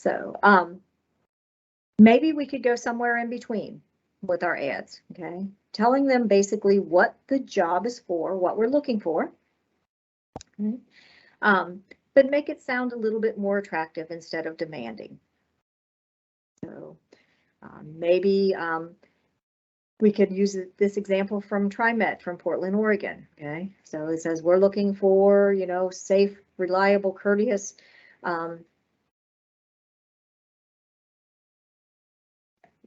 So maybe we could go somewhere in between with our ads, okay? Telling them basically what the job is for, what we're looking for. Okay? But make it sound a little bit more attractive instead of demanding. So maybe we could use this example from TriMet from Portland, Oregon. Okay, so it says we're looking for, you know, safe, reliable, courteous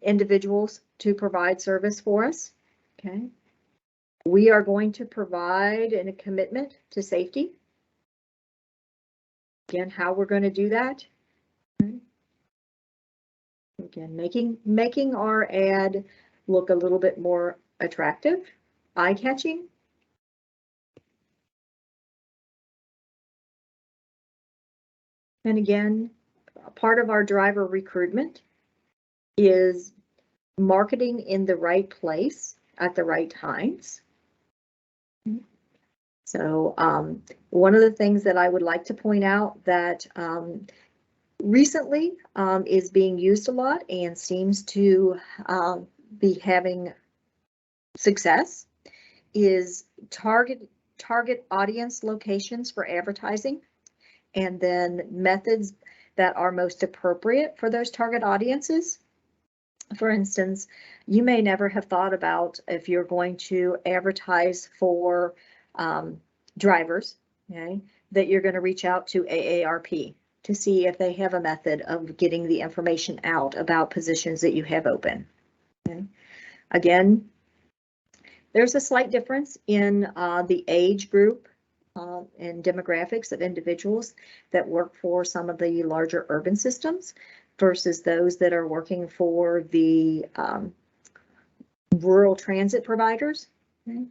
individuals to provide service for us. Okay, we are going to provide a commitment to safety. Again, how we're going to do that. Okay. Again, making our ad look a little bit more attractive, eye-catching. And again, part of our driver recruitment is marketing in the right place at the right times. So one of the things that I would like to point out that recently is being used a lot and seems to be having success is target audience locations for advertising, and then methods that are most appropriate for those target audiences. For instance, you may never have thought about if you're going to advertise for drivers, okay, that you're going to reach out to AARP to see if they have a method of getting the information out about positions that you have open. Okay. Again, there's a slight difference in the age group and demographics of individuals that work for some of the larger urban systems versus those that are working for the rural transit providers. Okay.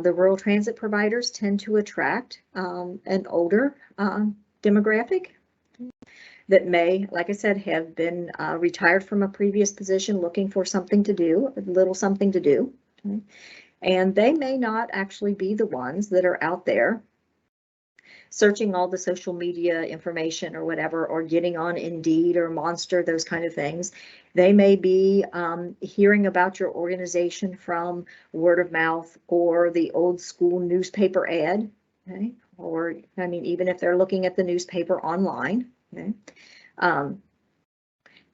The rural transit providers tend to attract an older demographic that may, like I said, have been retired from a previous position looking for something to do, a little something to do. Okay. And they may not actually be the ones that are out there searching all the social media information or whatever, or getting on Indeed or Monster, those kind of things. They may be hearing about your organization from word of mouth or the old school newspaper ad, okay? Or, I mean, even if they're looking at the newspaper online, okay?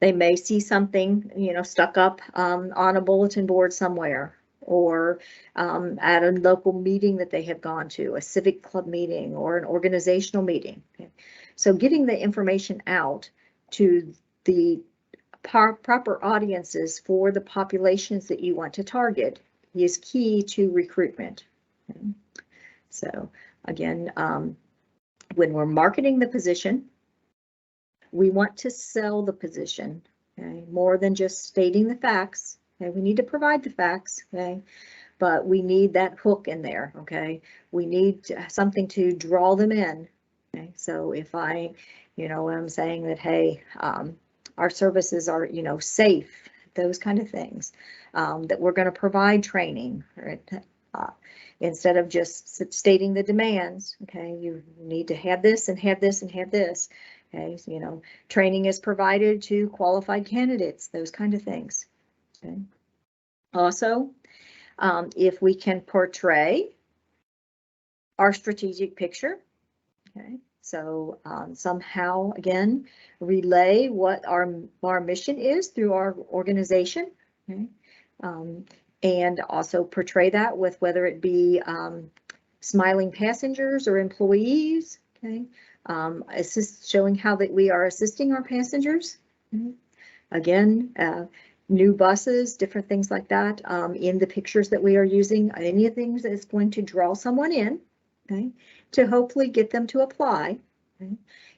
They may see something, you know, stuck up on a bulletin board somewhere, or at a local meeting that they have gone to, a civic club meeting or an organizational meeting. Okay. So getting the information out to the proper audiences for the populations that you want to target is key to recruitment. Okay. So again, when we're marketing the position, we want to sell the position, okay, more than just stating the facts. Okay, we need to provide the facts, okay, but we need that hook in there, okay. We need something to draw them in. Okay, so if I, you know, I'm saying that, hey, our services are, you know, safe, those kind of things, that we're going to provide training, right? Instead of just stating the demands, okay, you need to have this and have this and have this. Okay, so, you know, training is provided to qualified candidates, those kind of things. Okay. Also, if we can portray our strategic picture, okay, so somehow, again, relay what our mission is through our organization, okay, and also portray that with whether it be smiling passengers or employees, okay, showing how that we are assisting our passengers. Okay. Again, new buses, different things like that, in the pictures that we are using, any of the things that's going to draw someone in, okay, to hopefully get them to apply. Okay.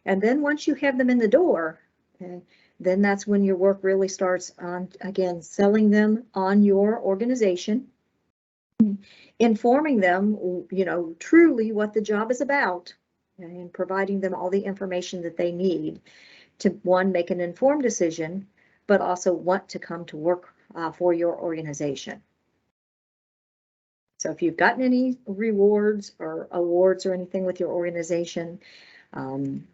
And then once you have them in the door, okay, then that's when your work really starts on, again, selling them on your organization, informing them, you know, truly what the job is about, okay, and providing them all the information that they need to, one, make an informed decision, but also want to come to work for your organization. So if you've gotten any rewards or awards or anything with your organization,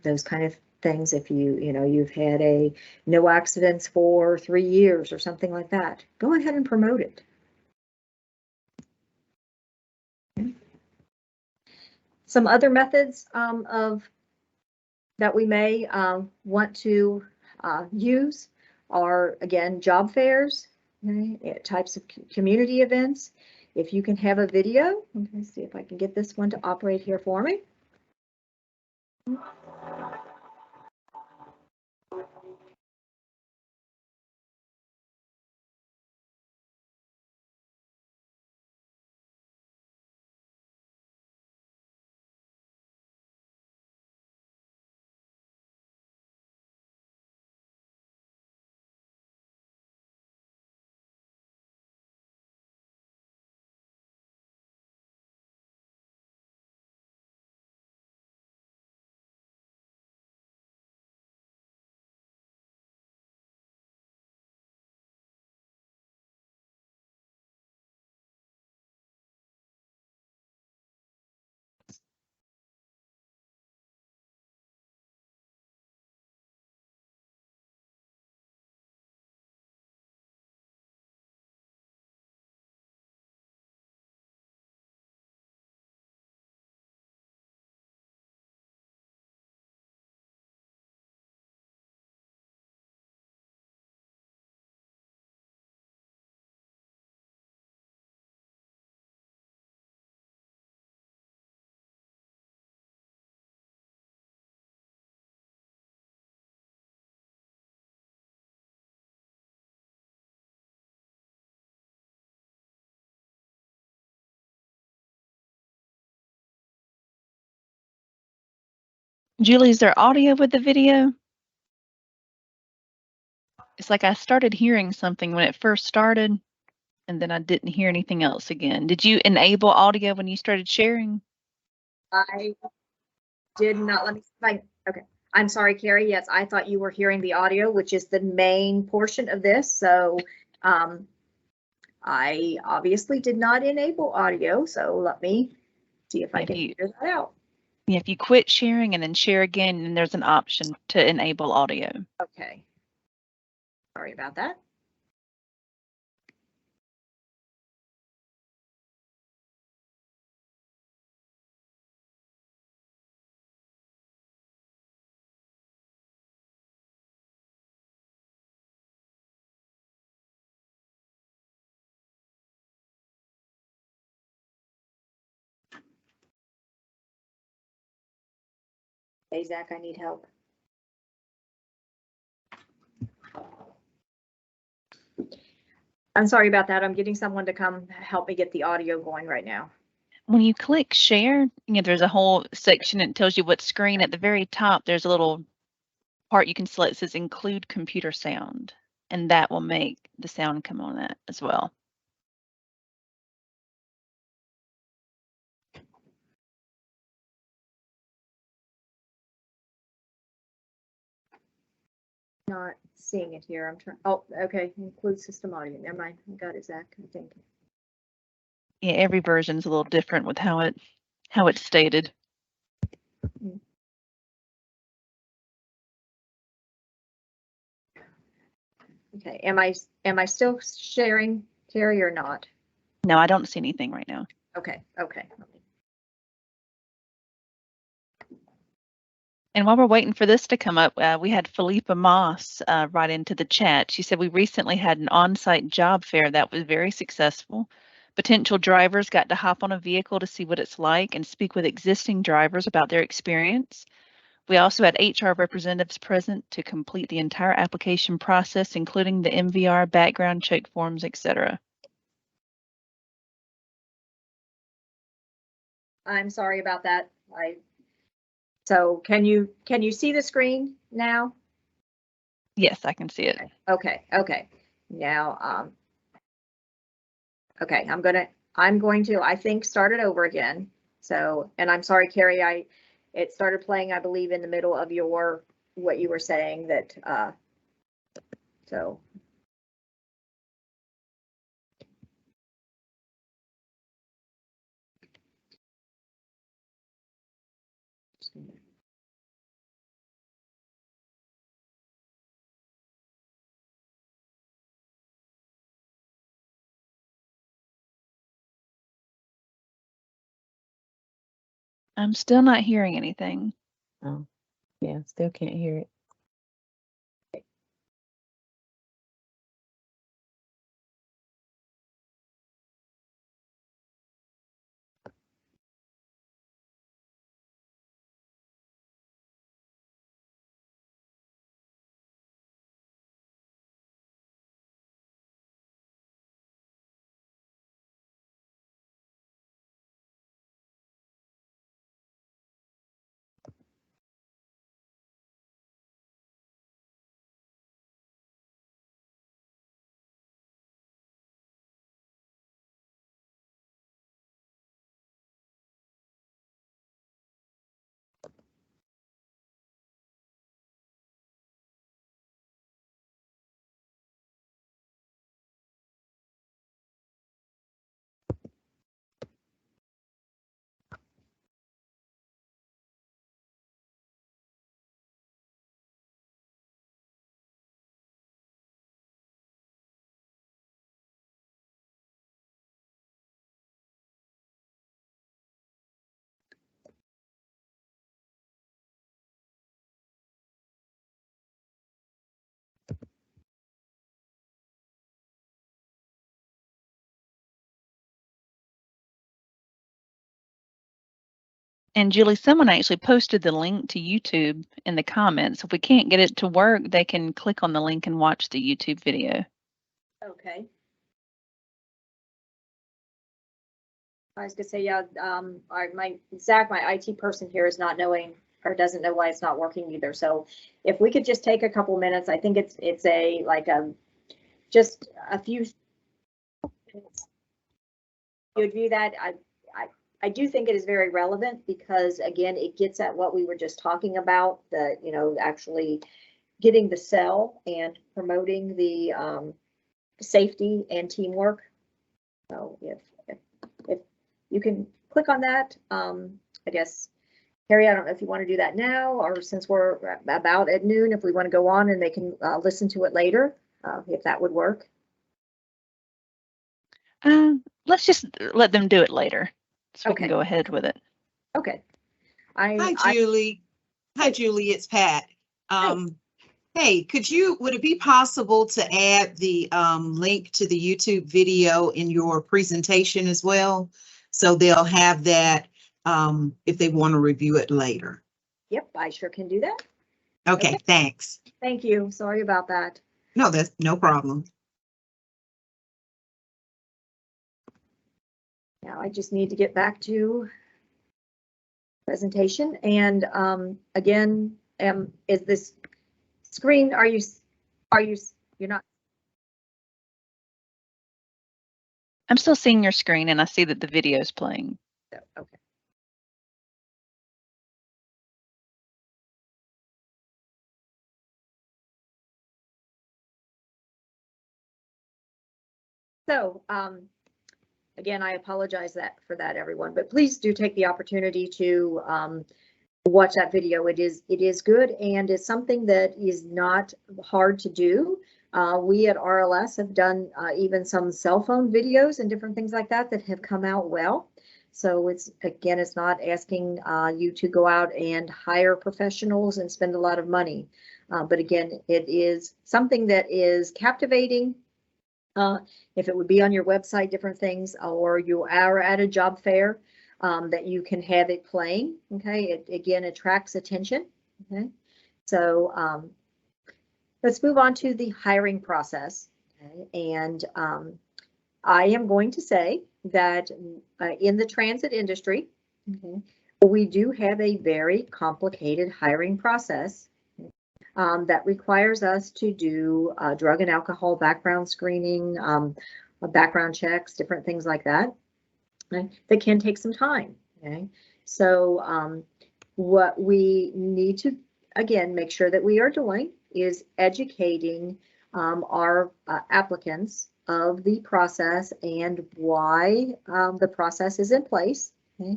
those kind of things. If you've had a no accidents for 3 years or something like that, go ahead and promote it. Some other methods that we may want to use are, again, job fairs, okay, types of community events. If you can have a video, let's see if I can get this one to operate here for me. Julie, is there audio with the video? It's like I started hearing something when it first started, and then I didn't hear anything else again. Did you enable audio when you started sharing? I did not. Let me find. Okay. I'm sorry, Carrie. Yes, I thought you were hearing the audio, which is the main portion of this. So I obviously did not enable audio. So let me see if I can figure that out. Yeah, if you quit sharing and then share again, then there's an option to enable audio. Okay. Sorry about that. Hey, Zach, I need help. I'm sorry about that. I'm getting someone to come help me get the audio going right now. When you click share, there's a whole section that tells you what screen. At the very top, there's a little part you can select that says include computer sound, and that will make the sound come on that as well. Not seeing it here. I'm trying. Oh, okay. Include system audio. Never mind. I got it, Zach. I think. Yeah, every version's a little different with how it's stated. Okay. Am I still sharing, Carrie, or not? No, I don't see anything right now. Okay. Okay. And while we're waiting for this to come up, we had Philippa Moss write into the chat. She said, we recently had an on-site job fair that was very successful. Potential drivers got to hop on a vehicle to see what it's like and speak with existing drivers about their experience. We also had HR representatives present to complete the entire application process, including the MVR, background check forms, etc. I'm sorry about that. So can you see the screen now? Yes, I can see it. Okay. Okay. Now, okay, I'm going to, I think, start it over again. So, and I'm sorry, Carrie, it started playing, I believe, in the middle of what you were saying that, so. I'm still not hearing anything. Oh, yeah, still can't hear it. And Julie, someone actually posted the link to YouTube in the comments. If we can't get it to work, they can click on the link and watch the YouTube video. Okay. I was gonna say, yeah, Zach, my IT person here is not knowing or doesn't know why it's not working either. So if we could just take a couple minutes, I think it's just a few minutes. You would view that. I do think it is very relevant because again, it gets at what we were just talking about, actually getting the sell and promoting the safety and teamwork. So if you can click on that, I guess, Harry, I don't know if you want to do that now or since we're about at noon, if we want to go on and they can listen to it later, if that would work. Let's just let them do it later so we Okay. can go ahead with it. Okay. Hi, Julie. Hi, Julie. It's Pat. Hey, would it be possible to add the link to the YouTube video in your presentation as well? So they'll have that if they want to review it later. Yep, I sure can do that. Okay, thanks. Thank you. Sorry about that. No, that's no problem. Now I just need to get back to presentation. And again, is this screen, you're not? I'm still seeing your screen and I see that the video is playing. Okay. So again, I apologize for that, everyone, but please do take the opportunity to watch that video. It is good and it's something that is not hard to do. We at RLS have done even some cell phone videos and different things like that have come out well. So it's not asking you to go out and hire professionals and spend a lot of money. But again, it is something that is captivating. If it would be on your website, different things, or you are at a job fair, that you can have it playing. Okay, it again attracts attention. Okay, so let's move on to the hiring process. Okay? And I am going to say that in the transit industry, okay, we do have a very complicated hiring process. That requires us to do drug and alcohol background screening, background checks, different things like that. Okay, that can take some time. Okay, so what we need to again make sure that we are doing is educating our applicants of the process and why the process is in place. Okay,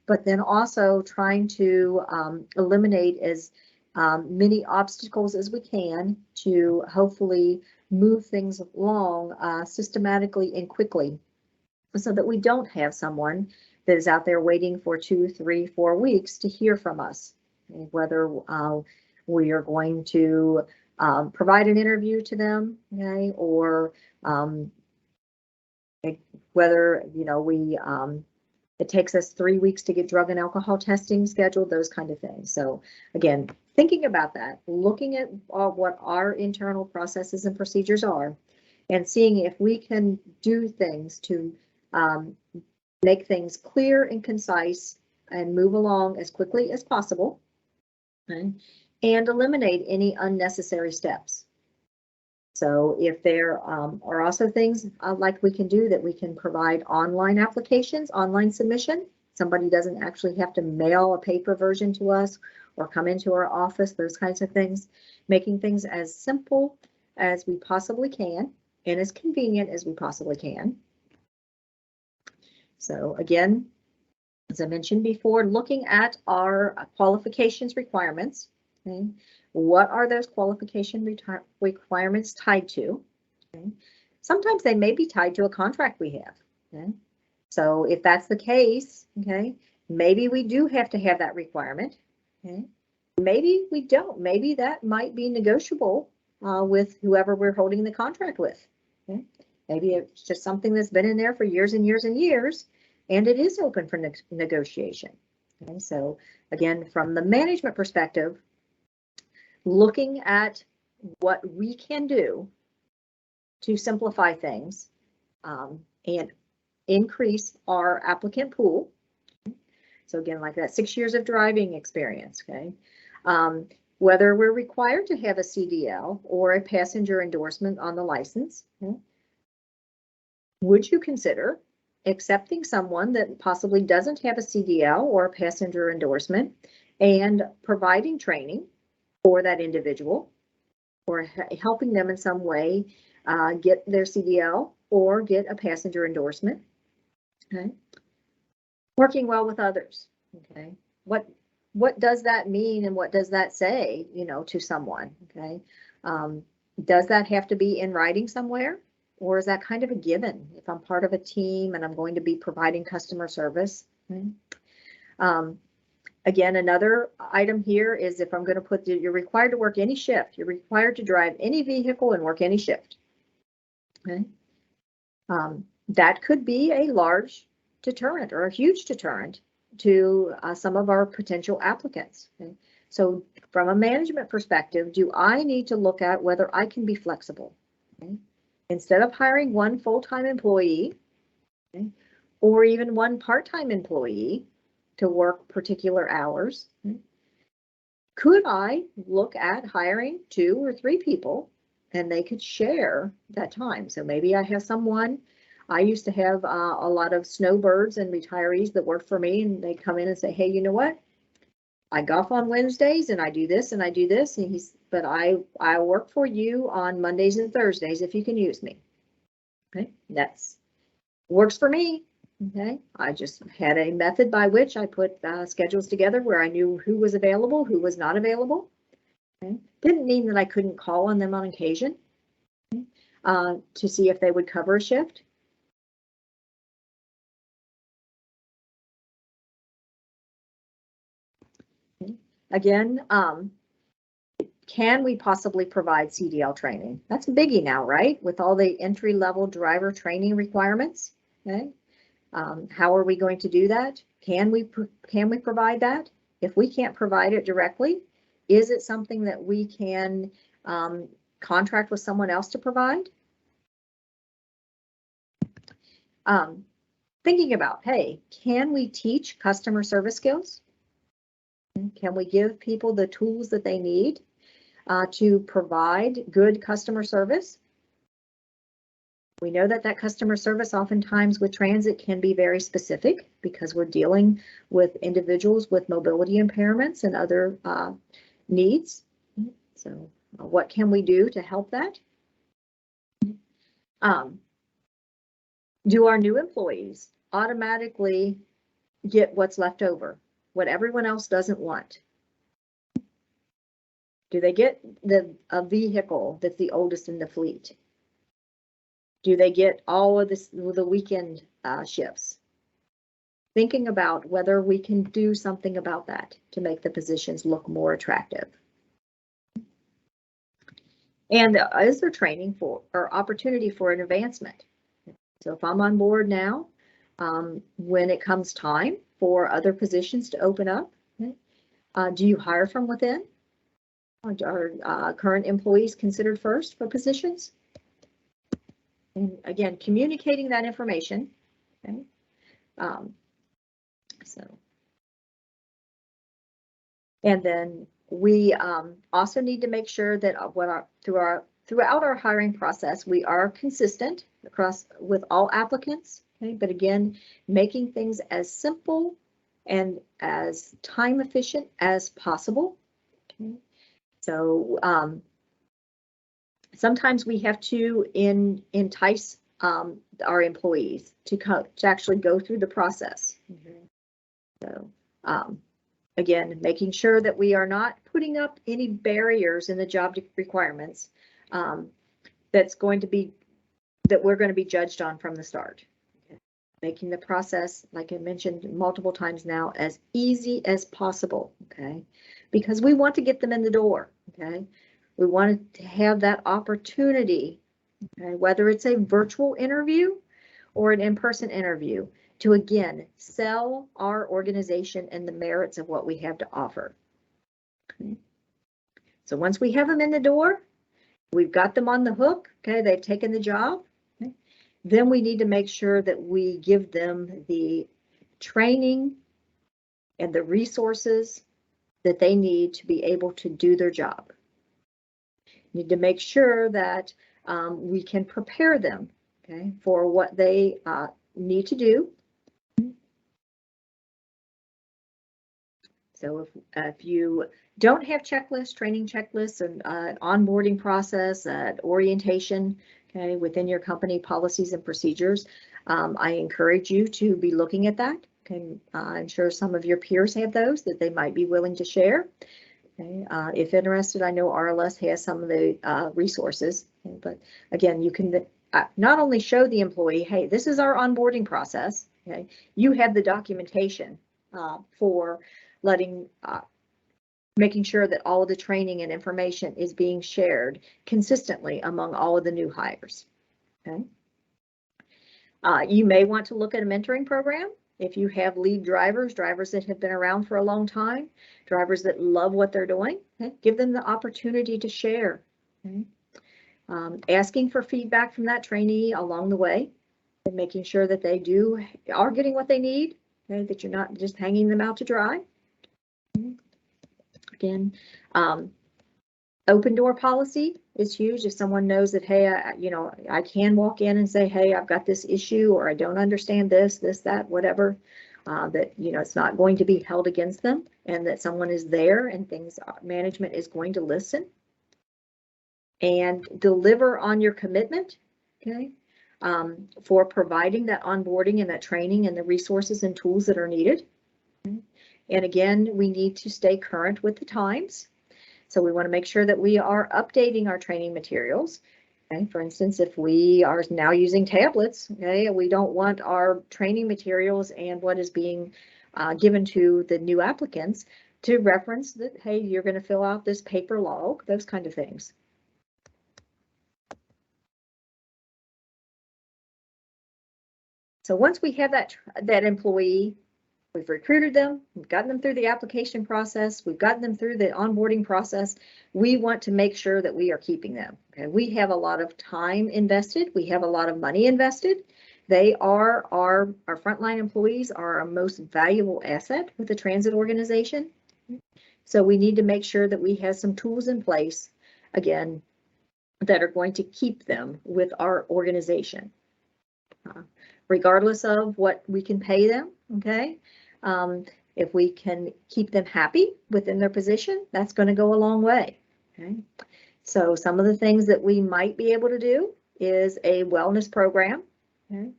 but then also trying to eliminate as many obstacles as we can to hopefully move things along systematically and quickly. so that we don't have someone that is out there waiting for 2, 3, 4 weeks to hear from us, whether we are going to provide an interview to them, okay, or whether, you know, we it takes us 3 weeks to get drug and alcohol testing scheduled, those kind of things. So again, thinking about that, looking at what our internal processes and procedures are, and seeing if we can do things to make things clear and concise and move along as quickly as possible, okay, and eliminate any unnecessary steps. So if there are also things like we can do that we can provide online applications, online submission. Somebody doesn't actually have to mail a paper version to us or come into our office, those kinds of things, making things as simple as we possibly can and as convenient as we possibly can. So again, as I mentioned before, looking at our qualifications requirements, okay? What are those qualification requirements tied to? Okay. Sometimes they may be tied to a contract we have. Okay. So if that's the case, okay, maybe we do have to have that requirement. Okay. Maybe we don't. Maybe that might be negotiable with whoever we're holding the contract with. Okay. Maybe it's just something that's been in there for years and years and years, and it is open for negotiation. Okay. So again, from the management perspective, looking at what we can do to simplify things and increase our applicant pool. So again, like that 6 years of driving experience, okay? Whether we're required to have a CDL or a passenger endorsement on the license, okay? Would you consider accepting someone that possibly doesn't have a CDL or a passenger endorsement and providing training for that individual, or helping them in some way get their CDL or get a passenger endorsement? Okay. Working well with others. Okay. What does that mean and what does that say, you know, to someone? Okay. Does that have to be in writing somewhere, or is that kind of a given if I'm part of a team and I'm going to be providing customer service? Okay. Again, another item here is if I'm going to put you're required to work any shift, you're required to drive any vehicle and work any shift. Okay. That could be a large deterrent or a huge deterrent to some of our potential applicants. Okay. So from a management perspective, do I need to look at whether I can be flexible? Okay. Instead of hiring one full-time employee, okay, or even one part-time employee to work particular hours, could I look at hiring 2 or 3 people and they could share that time? So maybe I have someone, I used to have a lot of snowbirds and retirees that work for me, and they come in and say, hey, you know what? I golf on Wednesdays and I do this and I do this. And but I work for you on Mondays and Thursdays if you can use me. Okay, that's works for me. Okay, I just had a method by which I put schedules together where I knew who was available, who was not available. Okay. Didn't mean that I couldn't call on them on occasion, okay, to see if they would cover a shift. Okay. Again, can we possibly provide CDL training? That's a biggie now, right? With all the entry-level driver training requirements. Okay. How are we going to do that? Can we provide that? If we can't provide it directly, is it something that we can contract with someone else to provide? Thinking about, hey, can we teach customer service skills? Can we give people the tools that they need to provide good customer service? We know that customer service oftentimes with transit can be very specific because we're dealing with individuals with mobility impairments and other needs. So what can we do to help that? Do our new employees automatically get what's left over, what everyone else doesn't want? Do they get a vehicle that's the oldest in the fleet? Do they get all of the weekend shifts. Thinking about whether we can do something about that to make the positions look more attractive. And is there training for or opportunity for an advancement? So if I'm on board now, when it comes time for other positions to open up, do you hire from within? Are current employees considered first for positions? And again, communicating that information. Okay. And then we also need to make sure that throughout our hiring process, we are consistent across with all applicants. Okay, but again, making things as simple and as time efficient as possible. Okay. So sometimes we have to entice our employees to actually go through the process. So again, making sure that we are not putting up any barriers in the job requirements that we're going to be judged on from the start. Okay. Making the process, like I mentioned multiple times now, as easy as possible. Okay, because we want to get them in the door. Okay, we want to have that opportunity, okay, whether it's a virtual interview or an in-person interview, to again sell our organization and the merits of what we have to offer. Okay. So once we have them in the door, we've got them on the hook, okay, they've taken the job, okay, then we need to make sure that we give them the training and the resources that they need to be able to do their job. Need to make sure that we can prepare them, okay, for what they need to do. So if you don't have checklists, training checklists, and onboarding process, orientation, okay, within your company policies and procedures, I encourage you to be looking at that. Okay, I'm sure some of your peers have those that they might be willing to share. Okay, if interested, I know RLS has some of the resources, okay, but again, you can not only show the employee, hey, this is our onboarding process. Okay, you have the documentation for making sure that all of the training and information is being shared consistently among all of the new hires. Okay. You may want to look at a mentoring program. If you have lead drivers that have been around for a long time, drivers that love what they're doing, okay, give them the opportunity to share. Okay. Asking for feedback from that trainee along the way, and making sure that they are getting what they need, okay, that you're not just hanging them out to dry. Again, open door policy is huge. If someone knows that, hey, I can walk in and say, hey, I've got this issue, or I don't understand this, that, whatever, that, it's not going to be held against them, and that someone is there and management is going to listen and deliver on your commitment, okay, for providing that onboarding and that training and the resources and tools that are needed. Okay. And again, we need to stay current with the times. So we want to make sure that we are updating our training materials. Okay. For instance, if we are now using tablets, okay, we don't want our training materials and what is being given to the new applicants to reference that, hey, you're going to fill out this paper log, those kind of things. So once we have that employee, we've recruited them, we've gotten them through the application process, we've gotten them through the onboarding process, we want to make sure that we are keeping them. Okay? We have a lot of time invested, we have a lot of money invested. They are our frontline employees are our most valuable asset with the transit organization. So we need to make sure that we have some tools in place, again, that are going to keep them with our organization. Regardless of what we can pay them, okay? If we can keep them happy within their position, that's going to go a long way, okay? So some of the things that we might be able to do is a wellness program, okay?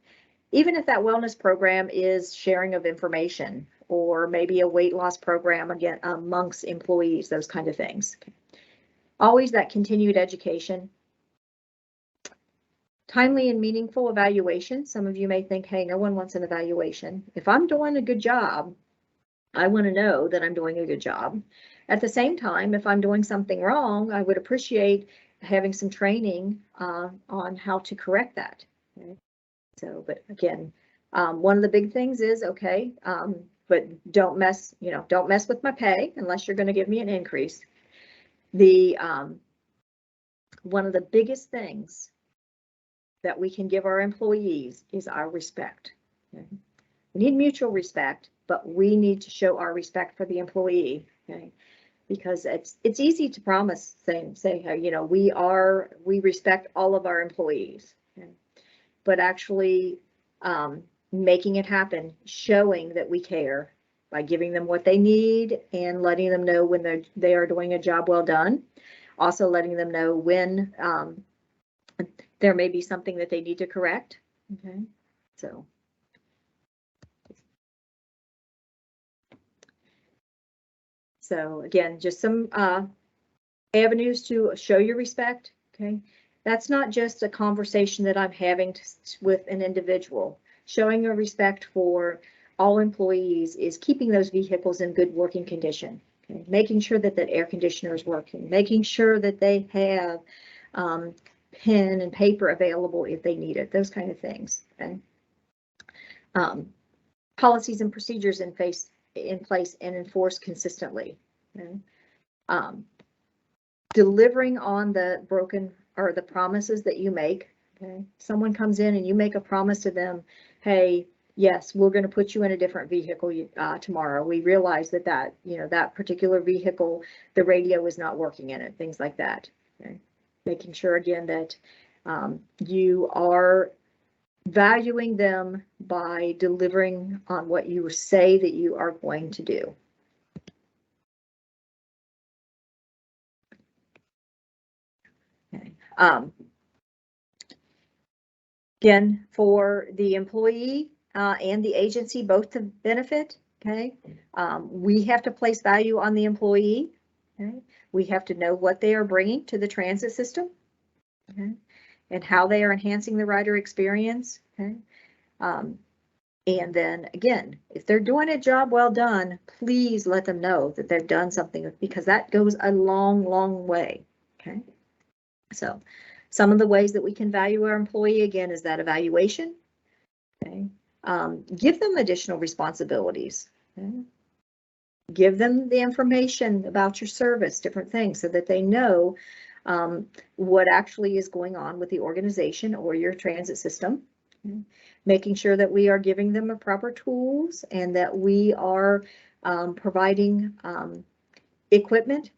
Even if that wellness program is sharing of information, or maybe a weight loss program, again, amongst employees, those kind of things. Okay. Always that continued education. Timely and meaningful evaluation. Some of you may think, hey, no one wants an evaluation. If I'm doing a good job, I want to know that I'm doing a good job. At the same time, if I'm doing something wrong, I would appreciate having some training on how to correct that. Okay? So, but again, one of the big things is, okay, but don't mess with my pay unless you're going to give me an increase. One of the biggest things that we can give our employees is our respect. Okay? We need mutual respect, but we need to show our respect for the employee. Okay? Because it's easy to promise things, say, we respect all of our employees. Okay? But actually making it happen, showing that we care by giving them what they need and letting them know when they are doing a job well done. Also letting them know when there may be something that they need to correct. Okay, so again, just some avenues to show your respect. Okay, that's not just a conversation that I'm having with an individual. Showing your respect for all employees is keeping those vehicles in good working condition. Okay? Making sure that that air conditioner is working, making sure that they have pen and paper available if they need it, those kind of things. Okay? Policies and procedures in place and enforced consistently. Okay? Delivering on the broken or the promises that you make. Okay? Someone comes in and you make a promise to them, hey, yes, we're going to put you in a different vehicle tomorrow. We realize that particular vehicle, the radio is not working in it, things like that. Okay? Making sure again that you are valuing them by delivering on what you say that you are going to do. Okay. Again, for the employee and the agency both to benefit, okay, we have to place value on the employee. Okay? We have to know what they are bringing to the transit system, okay, and how they are enhancing the rider experience. Okay? And then again, if they're doing a job well done, please let them know that they've done something, because that goes a long, long way. Okay, so some of the ways that we can value our employee again is that evaluation. Okay, give them additional responsibilities. Okay? Give them the information about your service, different things, so that they know what actually is going on with the organization or your transit system. Okay? Making sure that we are giving them the proper tools and that we are providing equipment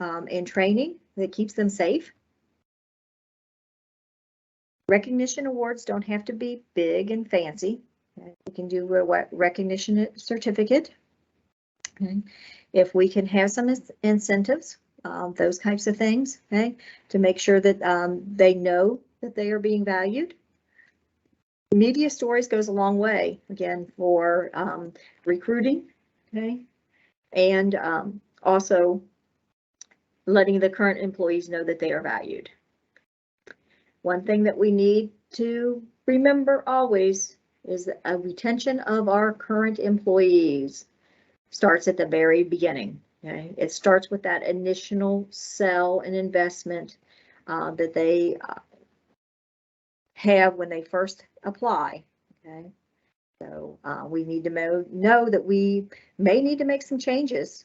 and training that keeps them safe. Recognition awards don't have to be big and fancy. Okay? We can do a recognition certificate. Okay? If we can have some incentives, those types of things, okay, to make sure that they know that they are being valued. Media stories goes a long way, again, for recruiting, okay, and also letting the current employees know that they are valued. One thing that we need to remember always is that a retention of our current employees starts at the very beginning. Okay? It starts with that initial sell and investment that they have when they first apply. Okay, so we need to know that we may need to make some changes,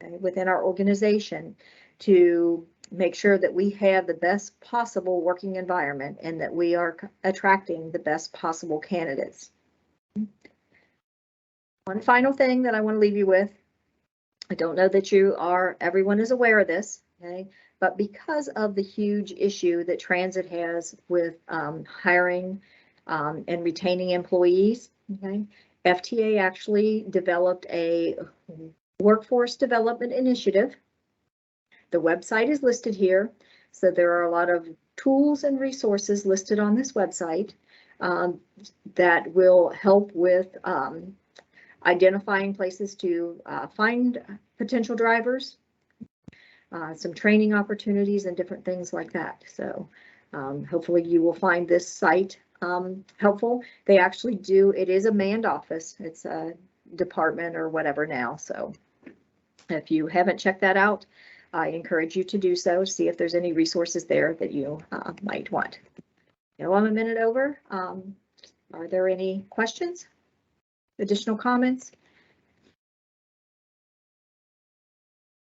okay, within our organization to make sure that we have the best possible working environment and that we are attracting the best possible candidates. One final thing that I want to leave you with. I don't know that everyone is aware of this, okay? But because of the huge issue that transit has with hiring and retaining employees, okay, FTA actually developed a workforce development initiative. The website is listed here, so there are a lot of tools and resources listed on this website that will help with identifying places to find potential drivers, some training opportunities and different things like that. So Hopefully you will find this site helpful. They actually do, it is a manned office. It's a department or whatever now. So if you haven't checked that out, I encourage you to do so. See if there's any resources there that you might want. I'm a minute over. Are there any questions? Additional comments?